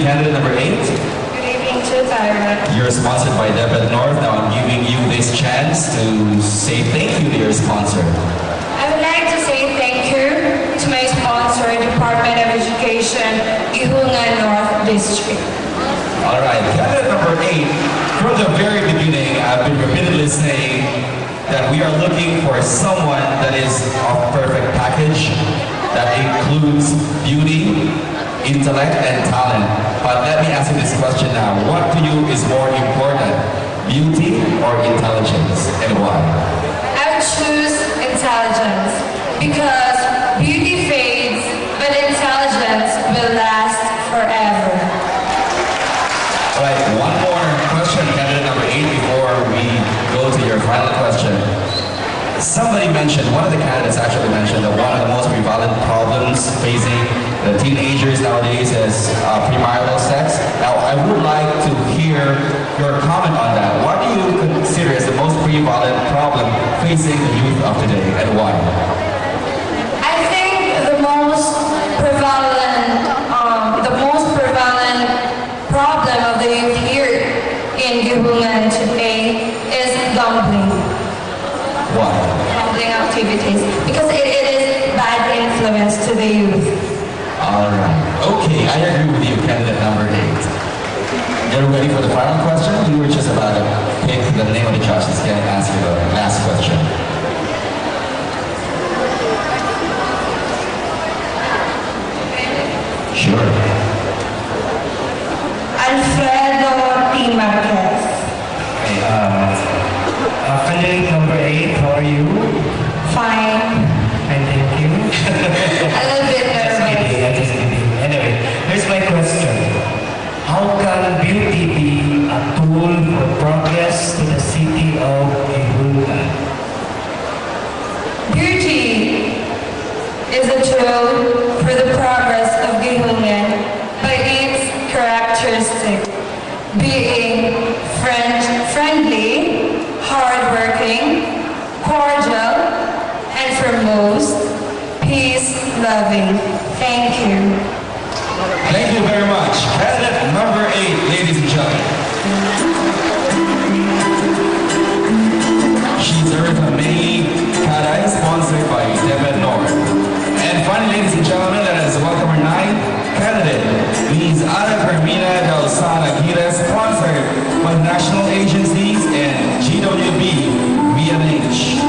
Candidate number 8. Good evening to Tyra. You're sponsored by Debit North. Now I'm giving you this chance to say thank you to your sponsor. I would like to say thank you to my sponsor, Department of Education, Guihulngan North District. Alright, candidate number 8. From the very beginning, I've been repeatedly saying that we are looking for someone that is a perfect package that includes beauty, intellect, and talent. But let me ask you this question now. What to you is more important, beauty or intelligence, and why? I would choose intelligence because beauty fades, but intelligence will last forever. Alright, one more question, candidate number 8, before we go to your final question. Somebody mentioned, one of the candidates actually mentioned that one of the most prevalent problems facing the teenagers nowadays is premarital sex. Now, I would like to hear your comment on that. What do you consider as the most prevalent problem facing the youth of today, and why? I think the most prevalent problem of the youth here in Guihulngan today is gambling. Why? Gambling activities, because it is bad influence to the youth. Alright. Okay, I agree with you, candidate number 8. You're ready for the final question? You were just about to pick the name of the judges. Can I ask you the last question? Sure. Alfredo T. Marquez. Candidate number 8, how are you? Fine. Fine, thank you. A little bit nervous. Just kidding. Anyway, here's my question. How can beauty be a tool for progress to the city of Guihulngan? Beauty is a tool for the progress of Guihulngan by its characteristic, being friendly, hardworking, cordial, and for most, peace-loving. Thank you. Thank you very much. Candidate number 8, ladies and gentlemen. She's earned a mini Karai sponsored by Debit North. And finally, ladies and gentlemen, let us welcome our 9th candidate, Ms. Ana Carmina Del Sana Gira, sponsored by national agencies and GWB VMH.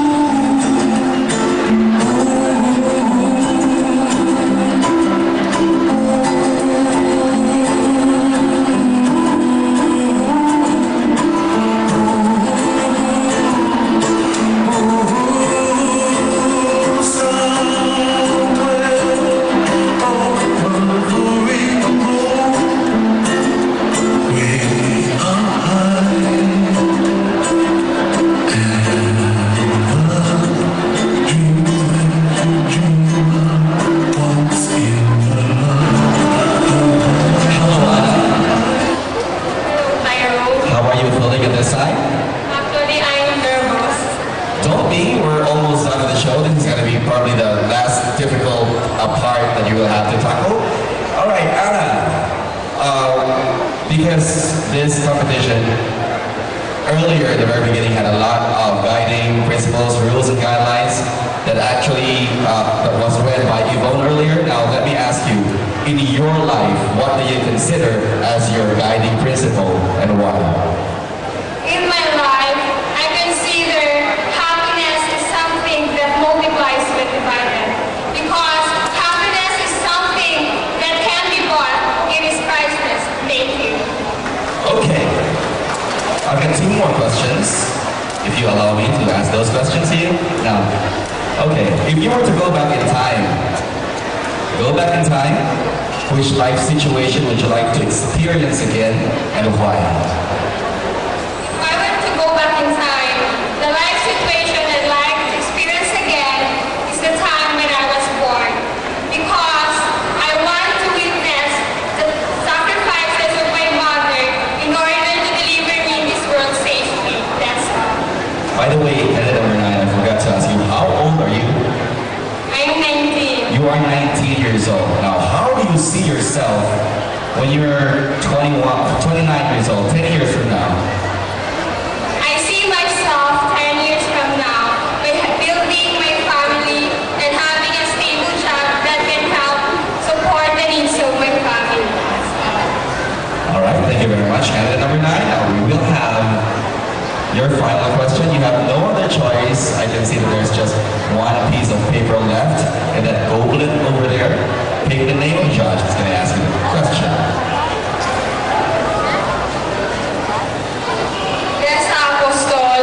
Because this competition earlier in the very beginning had a lot of guiding principles, rules, and guidelines that actually that was read by Yvonne earlier. Now let me ask you, in your life, what do you consider as your guiding principle and why? In my life, I consider happiness is something that multiplies when divided. Because happiness is something that can be bought. It is priceless. Thank you. Okay. I've got 2 more questions, if you allow me to ask those questions to you. Now, okay, if you were to go back in time, which life situation would you like to experience again and why? If I were to go back in time, the life situation I'd like to experience again is the time when I was born. Because I want to witness the sacrifices of my mother in order to deliver me years old. Now, how do you see yourself when you're 29 years old, 10 years from now? I see myself 10 years from now by building my family and having a stable job that can help support the needs of my family. All right, thank you very much. Candidate number 9, now we will have your final question. You have no other choice. I can see that there's just one piece of paper left, and that goblet over there, pick the name of the judge that's going to ask you the question. Yes, Apostol.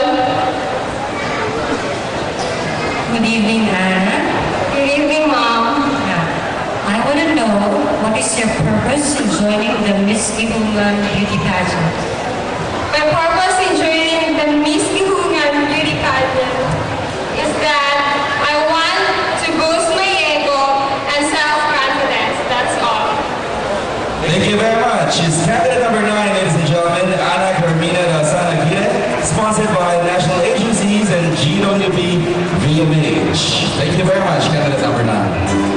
Good evening, Anna. Good evening, Mom. I want to know what is your purpose in joining the Miss Guihulngan beauty pageant? My purpose in joining the Miss Guihulngan beauty pageant is that I want to boost my ego and self-confidence. That's all. Thank you very much. It's candidate number 9, ladies and gentlemen, Ana Carmina Dasana Gide, sponsored by national agencies and GWP VMH. Thank you very much, candidate number 9.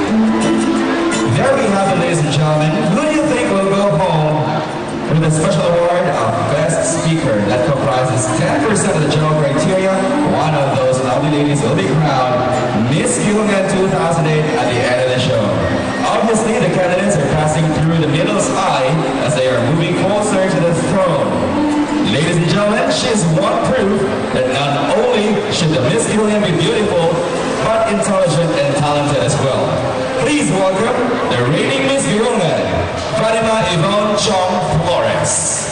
There we have it, ladies and gentlemen. Who do you think will go home with a special award of Best Speaker that comprises 10% of the general criteria? One of those lovely ladies will be crowned Miss Guihulngan 2008 at the end of the show. Obviously, the candidates are passing through the middle's eye as they are moving closer to the throne. Ladies and gentlemen, she is one proof that not only should the Miss Guihulngan be beautiful, but intelligent and talented as well. Please welcome the reigning Miss Guihulngan, Fatima Yvonne Chong Flores.